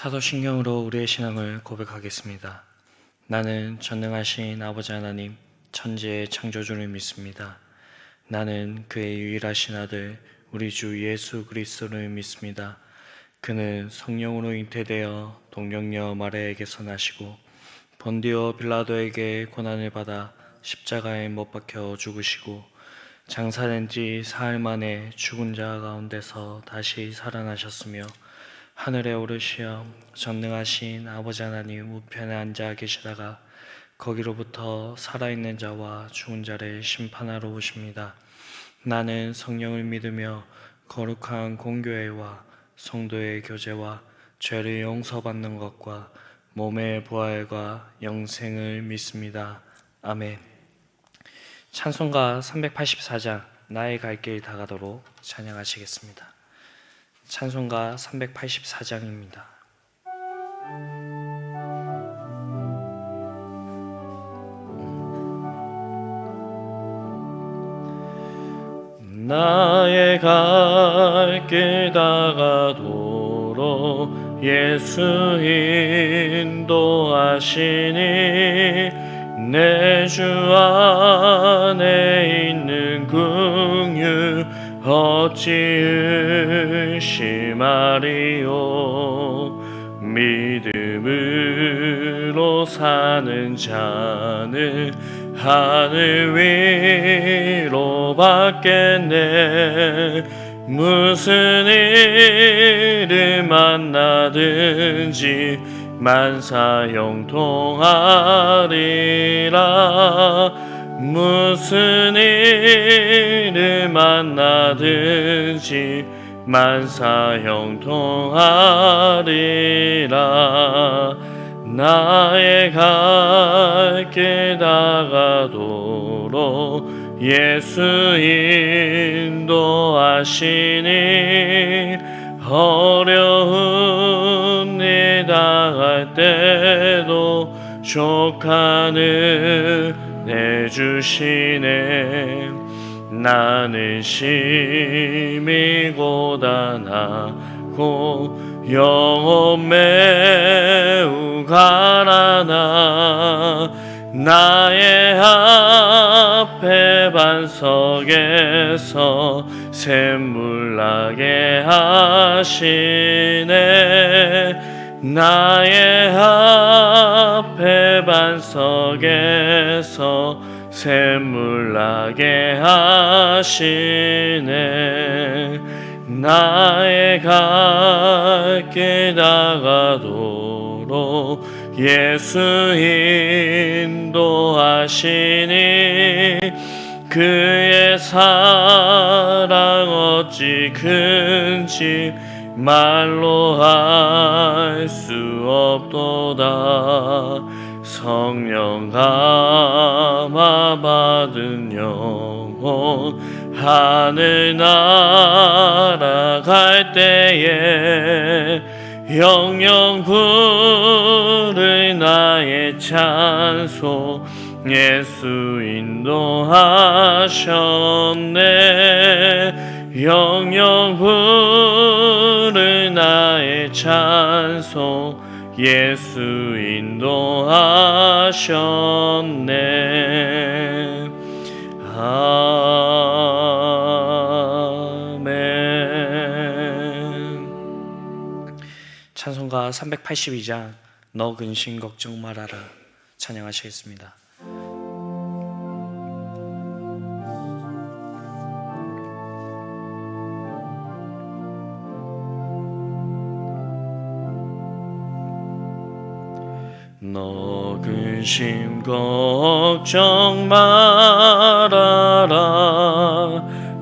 사도신경으로 우리의 신앙을 고백하겠습니다. 나는 전능하신 아버지 하나님, 천지의 창조주를 믿습니다. 나는 그의 유일하신 아들, 우리 주 예수 그리스도를 믿습니다. 그는 성령으로 잉태되어 동정녀 마리아에게서 나시고 본디오 빌라도에게 고난을 받아 십자가에 못 박혀 죽으시고 장사된 지 사흘 만에 죽은 자 가운데서 다시 살아나셨으며 하늘에 오르시어 전능하신 아버지 하나님 우편에 앉아 계시다가 거기로부터 살아있는 자와 죽은 자를 심판하러 오십니다. 나는 성령을 믿으며 거룩한 공교회와 성도의 교제와 죄를 용서받는 것과 몸의 부활과 영생을 믿습니다. 아멘. 찬송가 384장 나의 갈 길 다가도록 찬양하시겠습니다. 찬송가 384장입니다. 나의 갈 길 다가도록 예수 인도하시니 내 주 안에 있는 긍휼 어찌 의심하리요. 믿음으로 사는 자는 하늘 위로 받겠네. 무슨 일을 만나든지 만사 형통하리라. 무슨 일을 만나든지 만사 형통하리라. 나의 갈 길 다가도록 예수 인도하시니 어려운 일 당할 때도 족하는 내주시네. 나는 심히 고단하고 영혼 매우 가난하. 나의 앞에 반석에서 샘물 나게 하시네. 나의 앞에 반석에서 샘물 나게 하시네. 나의 갈 길 다가도록 예수 인도하시니 그의 사랑 어찌 큰지 말로 할 수 없도다. 성령 감화 받은 영혼 하늘 날아갈 때에 영영 부를 나의 찬송 예수 인도하셨네. 영영 부를 나의 찬송 예수 인도하셨네. 아멘. 찬송가 382장 너 근심 걱정 말아라 찬양하시겠습니다. 너 근심 걱정 말아라.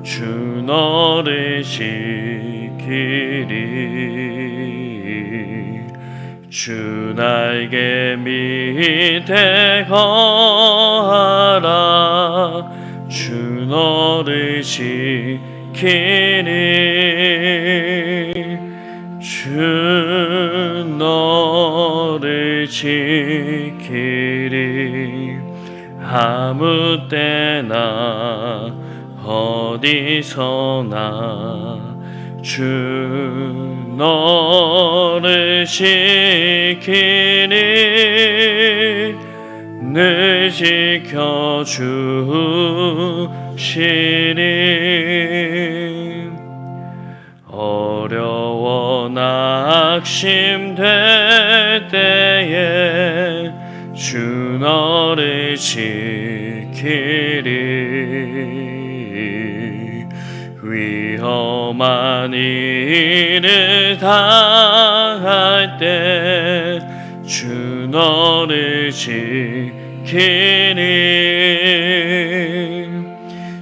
주 너를 지키리. 주 날개 밑에 거하라. 주 너를 지키리. 주 너를 지키리. 아무 때나 어디서나 주 너를 지키니 늘 지켜주시니 어려워 낙심될 때에 주 너를 지키리 위험한 일을 당할 때 주 너를 지키니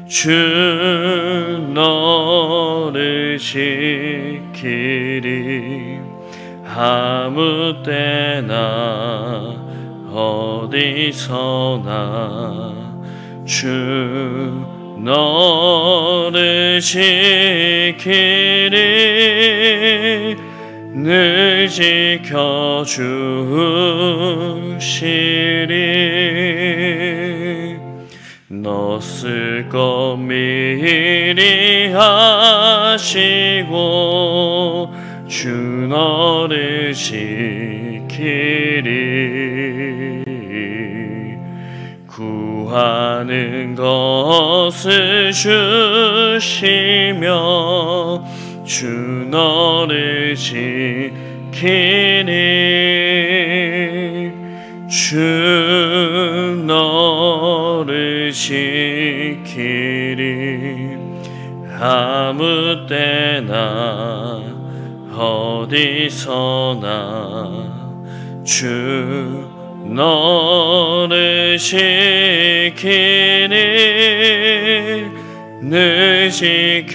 주 너를 지키리 아무 때나 어디서나 주 너를 지키니 늘 지켜주시리 너 쓸 것 미리 하시고 주 너를 지키리 구하는 것을 주시며 주 너를 지키니 주 너를 지키리 아무 때나 어디서나 주 너를 지키니 늘 지켜주시리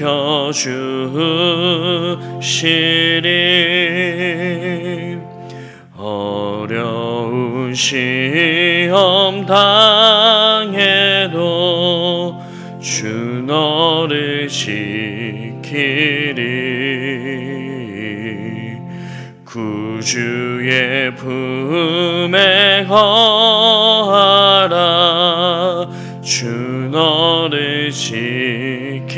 어려운 시험 당해도 주 너를 지키리 구주의 품에 거하라 주 너를 지키리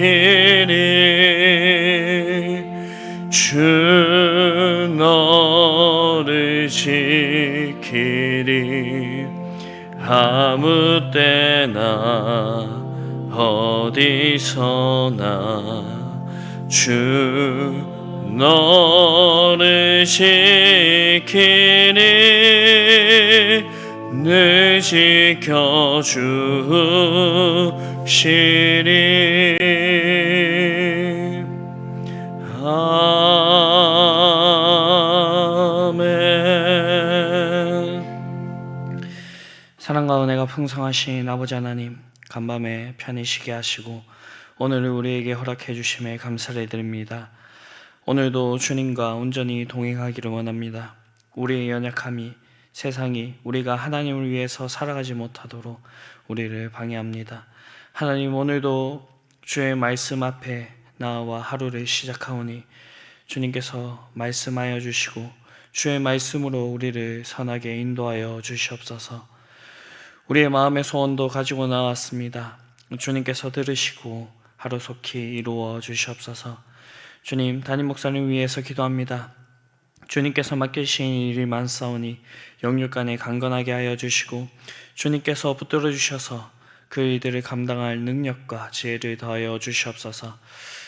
주 너를 지키리 아무 때나 어디서나 주 너를 지키니 늘 지켜주시리 아멘. 사랑과 은혜가 풍성하신 아버지 하나님, 간밤에 편히 쉬게 하시고 오늘을 우리에게 허락해 주심에 감사를 드립니다. 오늘도 주님과 온전히 동행하기를 원합니다. 우리의 연약함이 세상이 우리가 하나님을 위해서 살아가지 못하도록 우리를 방해합니다. 하나님, 오늘도 주의 말씀 앞에 나와 하루를 시작하오니 주님께서 말씀하여 주시고 주의 말씀으로 우리를 선하게 인도하여 주시옵소서. 우리의 마음의 소원도 가지고 나왔습니다. 주님께서 들으시고 하루속히 이루어 주시옵소서. 주님, 담임 목사님 위해서 기도합니다. 주님께서 맡기신 일이 많사오니 영육간에 강건하게 하여 주시고 주님께서 붙들어 주셔서 그 일들을 감당할 능력과 지혜를 더하여 주시옵소서.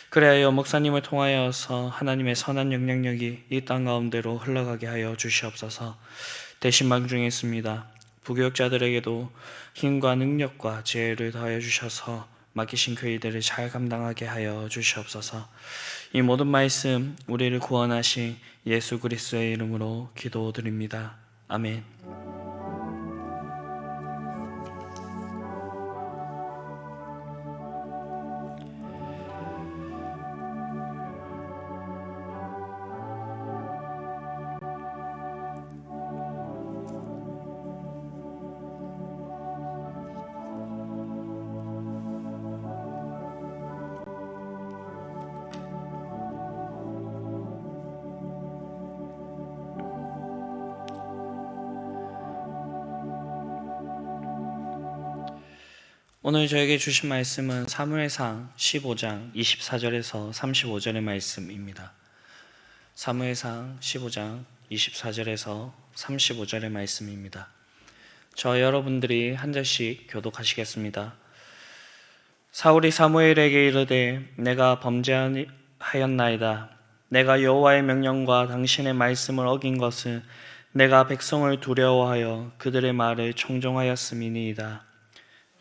그래야 목사님을 통하여서 하나님의 선한 영향력이 이 땅 가운데로 흘러가게 하여 주시옵소서. 대신 망중했습니다. 부교육자들에게도 힘과 능력과 지혜를 더하여 주셔서 맡기신 그 일들을 잘 감당하게 하여 주시옵소서. 이 모든 말씀 우리를 구원하신 예수 그리스도의 이름으로 기도드립니다. 아멘. 오늘 저에게 주신 말씀은 사무엘상 15장 24절에서 35절의 말씀입니다. 사무엘상 15장 24절에서 35절의 말씀입니다. 저 여러분들이 한 절씩 교독하시겠습니다. 사울이 사무엘에게 이르되 내가 범죄하였나이다. 내가 여호와의 명령과 당신의 말씀을 어긴 것은 내가 백성을 두려워하여 그들의 말을 청종하였음이니이다.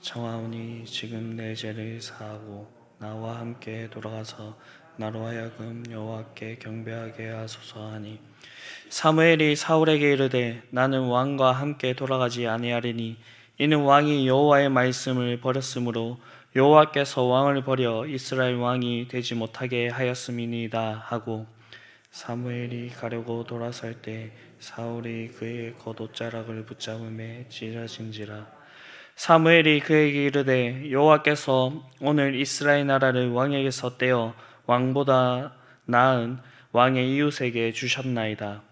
청하오니 지금 내 죄를 사하고 나와 함께 돌아가서 나로 하여금 여호와께 경배하게 하소서 하니 사무엘이 사울에게 이르되 나는 왕과 함께 돌아가지 아니하리니 이는 왕이 여호와의 말씀을 버렸으므로 여호와께서 왕을 버려 이스라엘 왕이 되지 못하게 하였음이니이다 하고 사무엘이 가려고 돌아설 때 사울이 그의 겉옷자락을 붙잡음에 찢어진지라. 사무엘이 그에게 이르되 여호와께서 오늘 이스라엘 나라를 왕에게서 떼어 왕보다 나은 왕의 이웃에게 주셨나이다.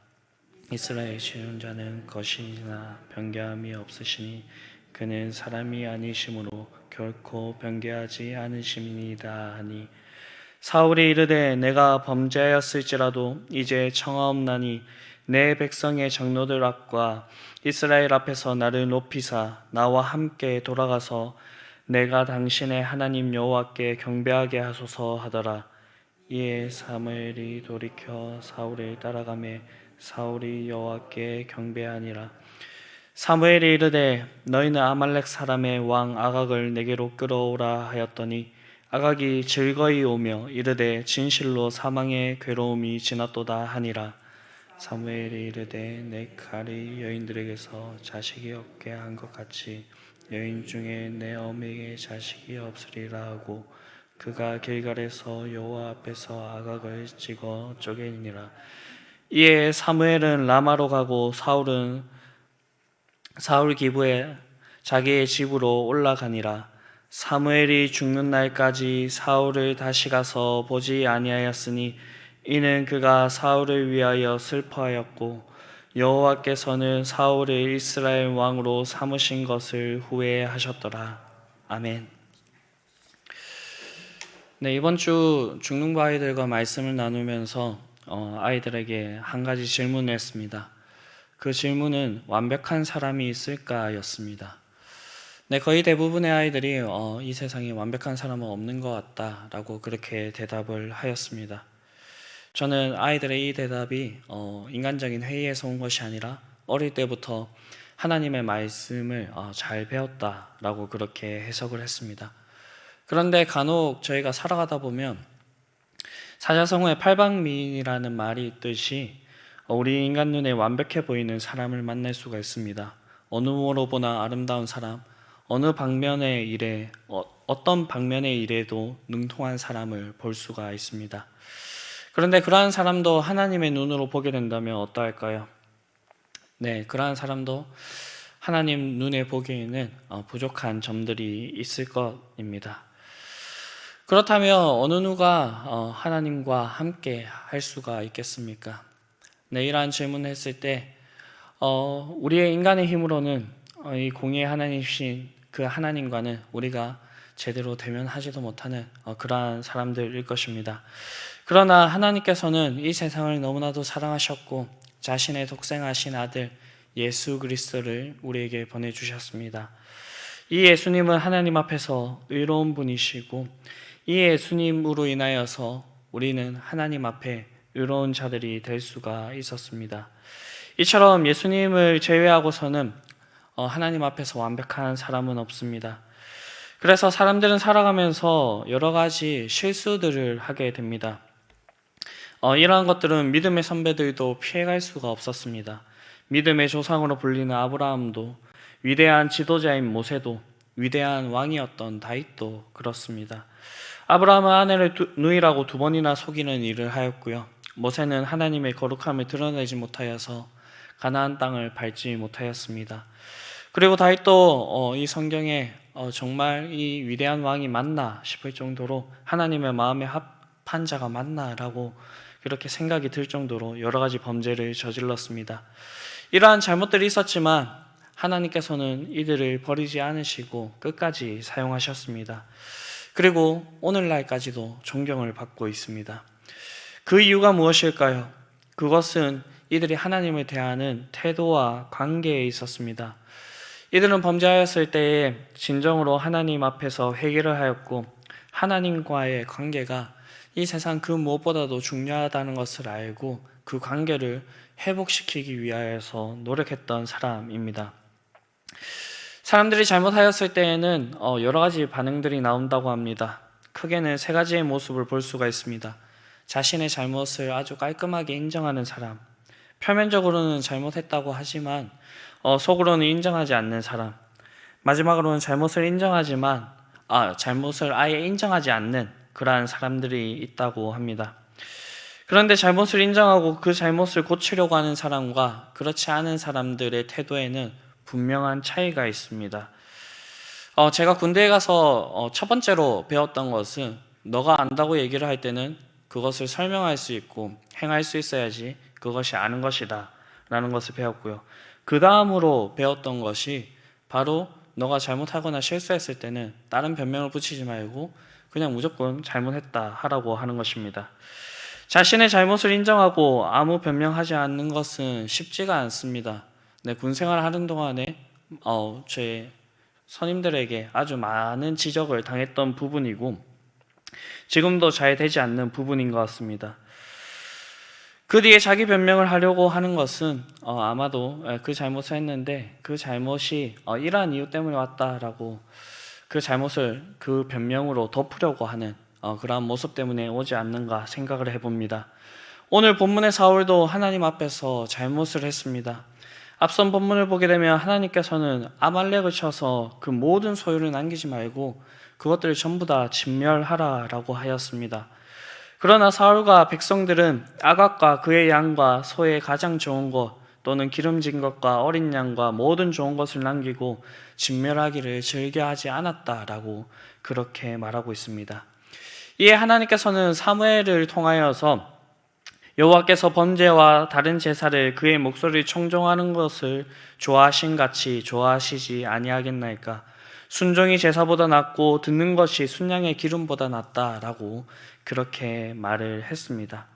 이스라엘 쉬운 자는 거신이나 변개함이 없으시니 그는 사람이 아니심으로 결코 변개하지 않으심이니이다 하니 사울이 이르되 내가 범죄하였을지라도 이제 청하옵나니 내 백성의 장로들 앞과 이스라엘 앞에서 나를 높이사 나와 함께 돌아가서 내가 당신의 하나님 여호와께 경배하게 하소서 하더라. 이에 사무엘이 돌이켜 사울을 따라가매 사울이 여호와께 경배하니라. 사무엘이 이르되 너희는 아말렉 사람의 왕 아각을 내게로 끌어오라 하였더니 아각이 즐거이 오며 이르되 진실로 사망의 괴로움이 지났도다 하니라. 사무엘이 이르되 내 칼이 여인들에게서 자식이 없게 한 것 같이 여인 중에 내 어미에게 자식이 없으리라 하고 그가 길갈에서 여호와 앞에서 아각을 찍어 쪼개니라. 이에 사무엘은 라마로 가고 사울 기부에 자기의 집으로 올라가니라. 사무엘이 죽는 날까지 사울을 다시 가서 보지 아니하였으니 이는 그가 사울을 위하여 슬퍼하였고 여호와께서는 사울을 이스라엘 왕으로 삼으신 것을 후회하셨더라. 아멘. 네, 이번 주 중등부 아이들과 말씀을 나누면서 아이들에게 한 가지 질문을 했습니다. 그 질문은 완벽한 사람이 있을까였습니다. 네, 거의 대부분의 아이들이 이 세상에 완벽한 사람은 없는 것 같다라고 그렇게 대답을 하였습니다. 저는 아이들의 이 대답이 인간적인 회의에서 온 것이 아니라 어릴 때부터 하나님의 말씀을 잘 배웠다라고 그렇게 해석을 했습니다. 그런데 간혹 저희가 살아가다 보면 사자성어의 팔방미인이라는 말이 있듯이 우리 인간 눈에 완벽해 보이는 사람을 만날 수가 있습니다. 어느 모로 보나 아름다운 사람, 어느 방면의 일에 어떤 방면의 일에도 능통한 사람을 볼 수가 있습니다. 그런데 그러한 사람도 하나님의 눈으로 보게 된다면 어떠할까요? 네, 그러한 사람도 하나님 눈에 보기에는 부족한 점들이 있을 것입니다. 그렇다면 어느 누가 하나님과 함께 할 수가 있겠습니까? 네, 이러한 질문을 했을 때 우리의 인간의 힘으로는 이 공의의 하나님이신 그 하나님과는 우리가 제대로 대면하지도 못하는 그러한 사람들일 것입니다. 그러나 하나님께서는 이 세상을 너무나도 사랑하셨고 자신의 독생하신 아들 예수 그리스도를 우리에게 보내주셨습니다. 이 예수님은 하나님 앞에서 의로운 분이시고 이 예수님으로 인하여서 우리는 하나님 앞에 의로운 자들이 될 수가 있었습니다. 이처럼 예수님을 제외하고서는 하나님 앞에서 완벽한 사람은 없습니다. 그래서 사람들은 살아가면서 여러 가지 실수들을 하게 됩니다. 이러한 것들은 믿음의 선배들도 피해갈 수가 없었습니다. 믿음의 조상으로 불리는 아브라함도, 위대한 지도자인 모세도, 위대한 왕이었던 다윗도 그렇습니다. 아브라함은 아내를 누이라고 2번이나 속이는 일을 하였고요. 모세는 하나님의 거룩함을 드러내지 못하여서 가나안 땅을 밟지 못하였습니다. 그리고 다윗도 이 성경에 정말 이 위대한 왕이 맞나 싶을 정도로 하나님의 마음에 합한 자가 맞나라고 그렇게 생각이 들 정도로 여러 가지 범죄를 저질렀습니다. 이러한 잘못들이 있었지만 하나님께서는 이들을 버리지 않으시고 끝까지 사용하셨습니다. 그리고 오늘날까지도 존경을 받고 있습니다. 그 이유가 무엇일까요? 그것은 이들이 하나님을 대하는 태도와 관계에 있었습니다. 이들은 범죄하였을 때에 진정으로 하나님 앞에서 회개를 하였고 하나님과의 관계가 이 세상 그 무엇보다도 중요하다는 것을 알고 그 관계를 회복시키기 위하여서 노력했던 사람입니다. 사람들이 잘못하였을 때에는 여러 가지 반응들이 나온다고 합니다. 크게는 세 가지의 모습을 볼 수가 있습니다. 자신의 잘못을 아주 깔끔하게 인정하는 사람, 표면적으로는 잘못했다고 하지만 속으로는 인정하지 않는 사람, 마지막으로는 잘못을 아예 인정하지 않는 그러한 사람들이 있다고 합니다. 그런데 잘못을 인정하고 그 잘못을 고치려고 하는 사람과 그렇지 않은 사람들의 태도에는 분명한 차이가 있습니다. 제가 군대에 가서 첫 번째로 배웠던 것은 너가 안다고 얘기를 할 때는 그것을 설명할 수 있고 행할 수 있어야지 그것이 아는 것이다 라는 것을 배웠고요. 그 다음으로 배웠던 것이 바로 너가 잘못하거나 실수했을 때는 다른 변명을 붙이지 말고 그냥 무조건 잘못했다 하라고 하는 것입니다. 자신의 잘못을 인정하고 아무 변명하지 않는 것은 쉽지가 않습니다. 군 생활을 하는 동안에 제 선임들에게 아주 많은 지적을 당했던 부분이고 지금도 잘 되지 않는 부분인 것 같습니다. 그 뒤에 자기 변명을 하려고 하는 것은 아마도 그 잘못을 했는데 그 잘못이 이러한 이유 때문에 왔다라고 그 잘못을 그 변명으로 덮으려고 하는 그러한 모습 때문에 오지 않는가 생각을 해봅니다. 오늘 본문의 사울도 하나님 앞에서 잘못을 했습니다. 앞선 본문을 보게 되면 하나님께서는 아말렉을 쳐서 그 모든 소유를 남기지 말고 그것들을 전부 다 진멸하라라고 하였습니다. 그러나 사울과 백성들은 아각과 그의 양과 소의 가장 좋은 것 또는 기름진 것과 어린 양과 모든 좋은 것을 남기고 진멸하기를 즐겨하지 않았다라고 그렇게 말하고 있습니다. 이에 하나님께서는 사무엘을 통하여서 여호와께서 번제와 다른 제사를 그의 목소리를 청종하는 것을 좋아하신 같이 좋아하시지 아니하겠나이까. 순종이 제사보다 낫고 듣는 것이 순양의 기름보다 낫다라고 그렇게 말을 했습니다.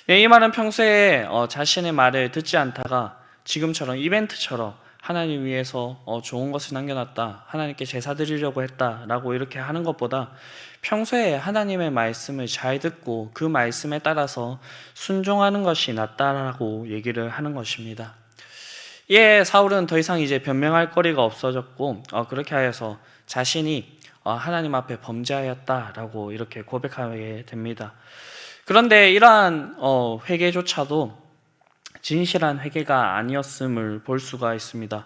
이 말은 평소에 자신의 말을 듣지 않다가 지금처럼 이벤트처럼 하나님 위해서 좋은 것을 남겨놨다, 하나님께 제사 드리려고 했다라고 이렇게 하는 것보다 평소에 하나님의 말씀을 잘 듣고 그 말씀에 따라서 순종하는 것이 낫다라고 얘기를 하는 것입니다. 이에 사울은 더 이상 이제 변명할 거리가 없어졌고 그렇게 하여서 자신이 하나님 앞에 범죄하였다라고 이렇게 고백하게 됩니다. 그런데 이러한 회개조차도 진실한 회개가 아니었음을 볼 수가 있습니다.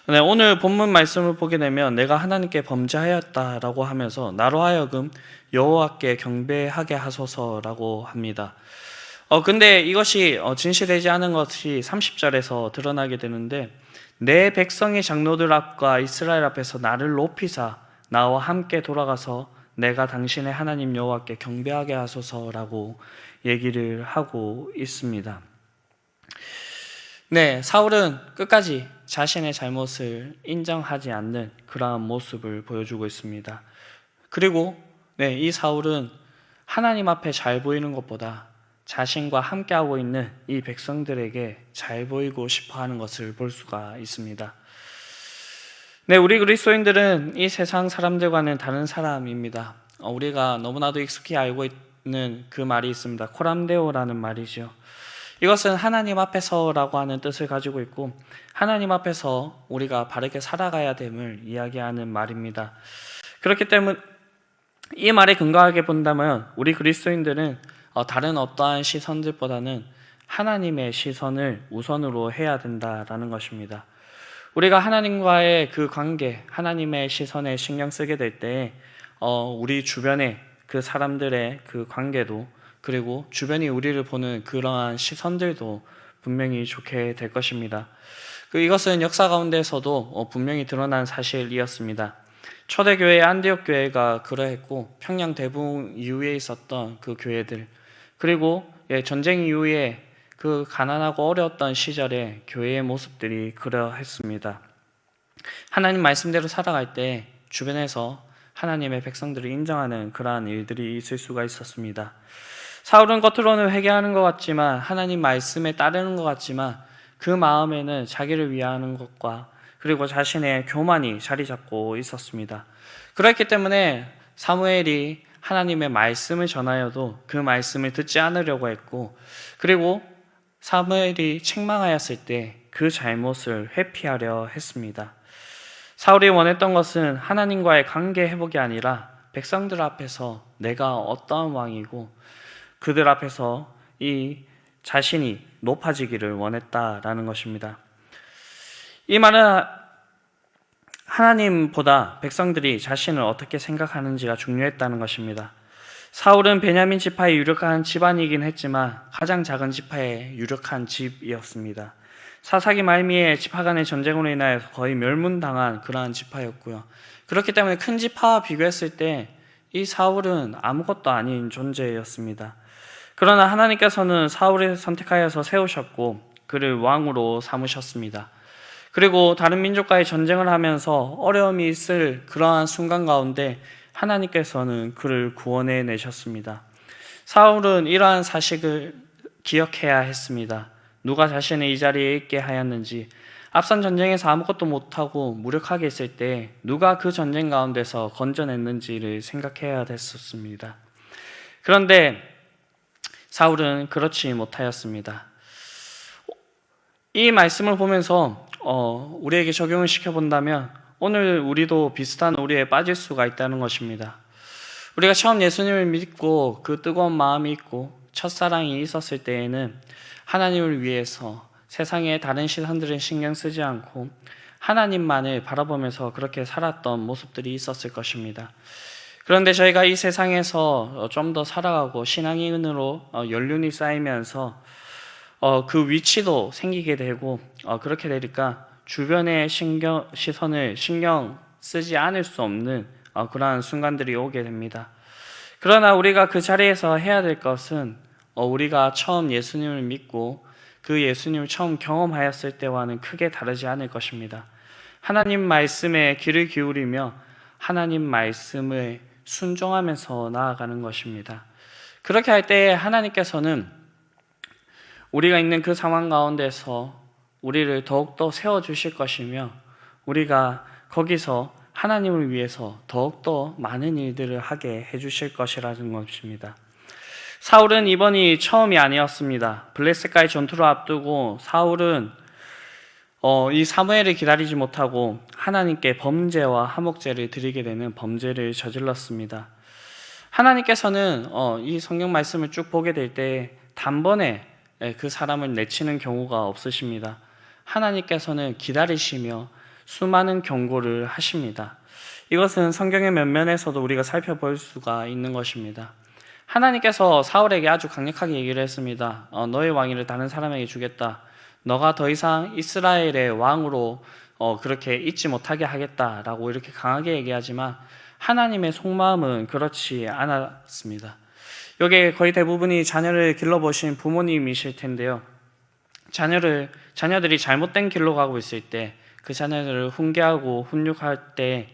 네, 오늘 본문 말씀을 보게 되면 내가 하나님께 범죄하였다라고 하면서 나로 하여금 여호와께 경배하게 하소서라고 합니다. 근데 이것이 진실되지 않은 것이 30절에서 드러나게 되는데 내 백성의 장로들 앞과 이스라엘 앞에서 나를 높이사 나와 함께 돌아가서 내가 당신의 하나님 여호와께 경배하게 하소서라고 얘기를 하고 있습니다. 네, 사울은 끝까지 자신의 잘못을 인정하지 않는 그러한 모습을 보여주고 있습니다. 그리고 이 사울은 하나님 앞에 잘 보이는 것보다 자신과 함께하고 있는 이 백성들에게 잘 보이고 싶어하는 것을 볼 수가 있습니다. 네, 우리 그리스도인들은 이 세상 사람들과는 다른 사람입니다. 우리가 너무나도 익숙히 알고 있는 그 말이 있습니다. 코람데오라는 말이죠. 이것은 하나님 앞에서라고 하는 뜻을 가지고 있고 하나님 앞에서 우리가 바르게 살아가야 됨을 이야기하는 말입니다. 그렇기 때문에 이 말에 근거하게 본다면 우리 그리스도인들은 다른 어떠한 시선들보다는 하나님의 시선을 우선으로 해야 된다라는 것입니다. 우리가 하나님과의 그 관계, 하나님의 시선에 신경 쓰게 될 때 우리 주변의 그 사람들의 그 관계도 그리고 주변이 우리를 보는 그러한 시선들도 분명히 좋게 될 것입니다. 이것은 역사 가운데서도 분명히 드러난 사실이었습니다. 초대교회 안디옥 교회가 그러했고 평양 대붕 이후에 있었던 그 교회들 그리고 전쟁 이후에 그 가난하고 어려웠던 시절에 교회의 모습들이 그러했습니다. 하나님 말씀대로 살아갈 때 주변에서 하나님의 백성들을 인정하는 그러한 일들이 있을 수가 있었습니다. 사울은 겉으로는 회개하는 것 같지만, 하나님 말씀에 따르는 것 같지만, 그 마음에는 자기를 위하는 것과 그리고 자신의 교만이 자리 잡고 있었습니다. 그렇기 때문에 사무엘이 하나님의 말씀을 전하여도 그 말씀을 듣지 않으려고 했고, 그리고 사무엘이 책망하였을 때 그 잘못을 회피하려 했습니다. 사울이 원했던 것은 하나님과의 관계 회복이 아니라 백성들 앞에서 내가 어떠한 왕이고 그들 앞에서 이 자신이 높아지기를 원했다라는 것입니다. 이 말은 하나님보다 백성들이 자신을 어떻게 생각하는지가 중요했다는 것입니다. 사울은 베냐민 지파에 유력한 집안이긴 했지만 가장 작은 지파에 유력한 집이었습니다. 사사기 말미에 지파 간의 전쟁으로 인하여 거의 멸문당한 그러한 지파였고요. 그렇기 때문에 큰 지파와 비교했을 때 이 사울은 아무것도 아닌 존재였습니다. 그러나 하나님께서는 사울을 선택하여서 세우셨고 그를 왕으로 삼으셨습니다. 그리고 다른 민족과의 전쟁을 하면서 어려움이 있을 그러한 순간 가운데 하나님께서는 그를 구원해 내셨습니다. 사울은 이러한 사실을 기억해야 했습니다. 누가 자신을 이 자리에 있게 하였는지, 앞선 전쟁에서 아무것도 못하고 무력하게 있을 때 누가 그 전쟁 가운데서 건져냈는지를 생각해야 됐었습니다. 그런데 사울은 그렇지 못하였습니다. 이 말씀을 보면서 우리에게 적용을 시켜본다면 오늘 우리도 비슷한 오류에 빠질 수가 있다는 것입니다. 우리가 처음 예수님을 믿고 그 뜨거운 마음이 있고 첫사랑이 있었을 때에는 하나님을 위해서 세상의 다른 시선들은 신경 쓰지 않고 하나님만을 바라보면서 그렇게 살았던 모습들이 있었을 것입니다. 그런데 저희가 이 세상에서 좀 더 살아가고 신앙인으로 연륜이 쌓이면서 그 위치도 생기게 되고 그렇게 되니까 주변의 시선을 신경 쓰지 않을 수 없는 그러한 순간들이 오게 됩니다. 그러나 우리가 그 자리에서 해야 될 것은 우리가 처음 예수님을 믿고 그 예수님을 처음 경험하였을 때와는 크게 다르지 않을 것입니다. 하나님 말씀에 귀를 기울이며 하나님 말씀을 순종하면서 나아가는 것입니다. 그렇게 할 때 하나님께서는 우리가 있는 그 상황 가운데서 우리를 더욱더 세워주실 것이며 우리가 거기서 하나님을 위해서 더욱더 많은 일들을 하게 해주실 것이라는 것입니다. 사울은 이번이 처음이 아니었습니다. 블레셋과의 전투를 앞두고 사울은 이 사무엘을 기다리지 못하고 하나님께 범죄와 화목제를 드리게 되는 범죄를 저질렀습니다. 하나님께서는 이 성경 말씀을 쭉 보게 될 때 단번에 그 사람을 내치는 경우가 없으십니다. 하나님께서는 기다리시며 수많은 경고를 하십니다. 이것은 성경의 면면에서도 우리가 살펴볼 수가 있는 것입니다. 하나님께서 사울에게 아주 강력하게 얘기를 했습니다. 너의 왕위를 다른 사람에게 주겠다. 너가 더 이상 이스라엘의 왕으로 그렇게 있지 못하게 하겠다라고 이렇게 강하게 얘기하지만 하나님의 속마음은 그렇지 않았습니다. 여기에 거의 대부분이 자녀를 길러보신 부모님이실 텐데요. 자녀들이 잘못된 길로 가고 있을 때 그 자녀들을 훈계하고 훈육할 때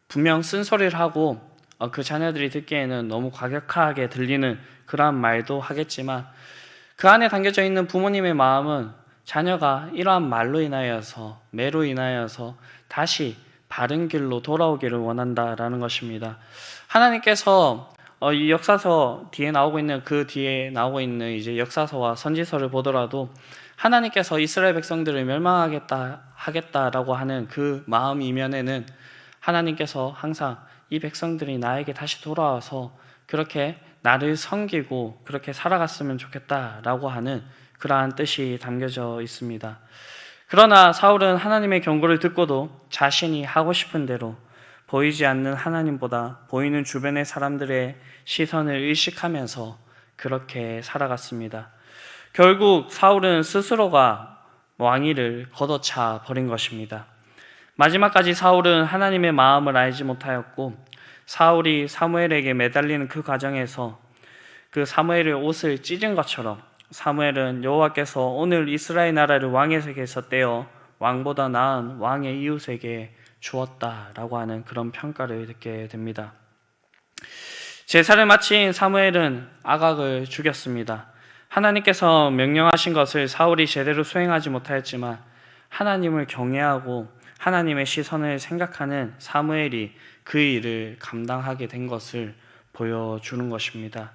분명 쓴소리를 하고 그 자녀들이 듣기에는 너무 과격하게 들리는 그러한 말도 하겠지만 그 안에 담겨져 있는 부모님의 마음은 자녀가 이러한 말로 인하여서 매로 인하여서 다시 바른 길로 돌아오기를 원한다라는 것입니다. 하나님께서 이 역사서 뒤에 나오고 있는 그 뒤에 나오고 있는 이제 역사서와 선지서를 보더라도 하나님께서 이스라엘 백성들을 멸망하겠다라고 하는 그 마음 이면에는 하나님께서 항상 이 백성들이 나에게 다시 돌아와서 그렇게 나를 섬기고 그렇게 살아갔으면 좋겠다라고 하는 그러한 뜻이 담겨져 있습니다. 그러나 사울은 하나님의 경고를 듣고도 자신이 하고 싶은 대로 보이지 않는 하나님보다 보이는 주변의 사람들의 시선을 의식하면서 그렇게 살아갔습니다. 결국 사울은 스스로가 왕위를 걷어차 버린 것입니다. 마지막까지 사울은 하나님의 마음을 알지 못하였고 사울이 사무엘에게 매달리는 그 과정에서 그 사무엘의 옷을 찢은 것처럼 사무엘은 여호와께서 오늘 이스라엘 나라를 왕에게서 떼어 왕보다 나은 왕의 이웃에게 주었다라고 하는 그런 평가를 듣게 됩니다. 제사를 마친 사무엘은 아각을 죽였습니다. 하나님께서 명령하신 것을 사울이 제대로 수행하지 못하였지만 하나님을 경외하고 하나님의 시선을 생각하는 사무엘이 그 일을 감당하게 된 것을 보여주는 것입니다.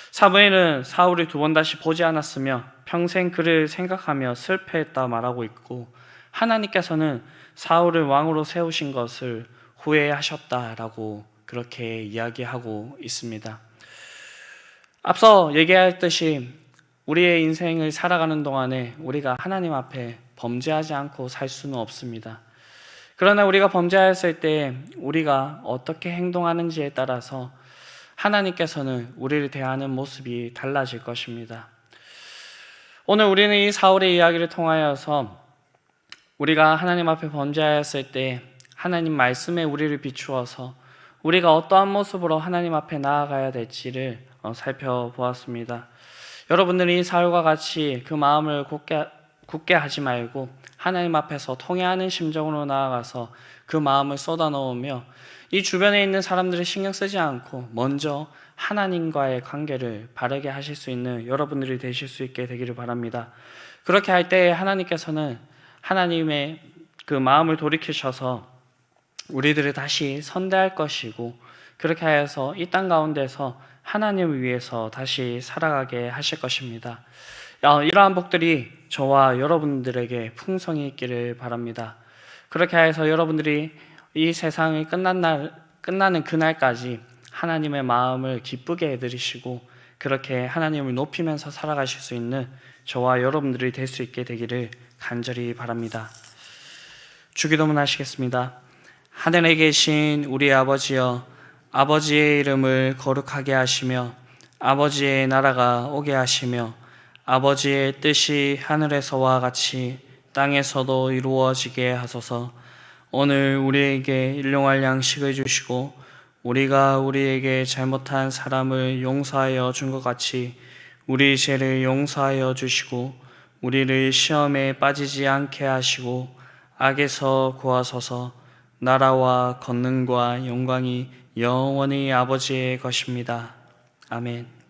사무엘은 사울을 2번 다시 보지 않았으며 평생 그를 생각하며 슬퍼했다 말하고 있고, 하나님께서는 사울을 왕으로 세우신 것을 후회하셨다라고 그렇게 이야기하고 있습니다. 앞서 얘기했듯이 우리의 인생을 살아가는 동안에 우리가 하나님 앞에 범죄하지 않고 살 수는 없습니다. 그러나 우리가 범죄하였을 때 우리가 어떻게 행동하는지에 따라서 하나님께서는 우리를 대하는 모습이 달라질 것입니다. 오늘 우리는 이 사울의 이야기를 통하여서 우리가 하나님 앞에 범죄하였을 때 하나님 말씀에 우리를 비추어서 우리가 어떠한 모습으로 하나님 앞에 나아가야 될지를 살펴보았습니다. 여러분들이 이 사울과 같이 그 마음을 굳게 하지 말고 하나님 앞에서 통회하는 심정으로 나아가서 그 마음을 쏟아넣으며 이 주변에 있는 사람들을 신경 쓰지 않고 먼저 하나님과의 관계를 바르게 하실 수 있는 여러분들이 되실 수 있게 되기를 바랍니다. 그렇게 할 때 하나님께서는 하나님의 그 마음을 돌이키셔서 우리들을 다시 선대할 것이고, 그렇게 하여서 이 땅 가운데서 하나님을 위해서 다시 살아가게 하실 것입니다. 이러한 복들이 저와 여러분들에게 풍성히 있기를 바랍니다. 그렇게 해서 여러분들이 이 세상이 끝나는 그날까지 하나님의 마음을 기쁘게 해드리시고 그렇게 하나님을 높이면서 살아가실 수 있는 저와 여러분들이 될 수 있게 되기를 간절히 바랍니다. 주기도문 하시겠습니다. 하늘에 계신 우리 아버지여, 아버지의 이름을 거룩하게 하시며 아버지의 나라가 오게 하시며 아버지의 뜻이 하늘에서와 같이 땅에서도 이루어지게 하소서. 오늘 우리에게 일용할 양식을 주시고 우리가 우리에게 잘못한 사람을 용서하여 준 것 같이 우리 죄를 용서하여 주시고 우리를 시험에 빠지지 않게 하시고 악에서 구하소서. 나라와 권능과 영광이 영원히 아버지의 것입니다. 아멘.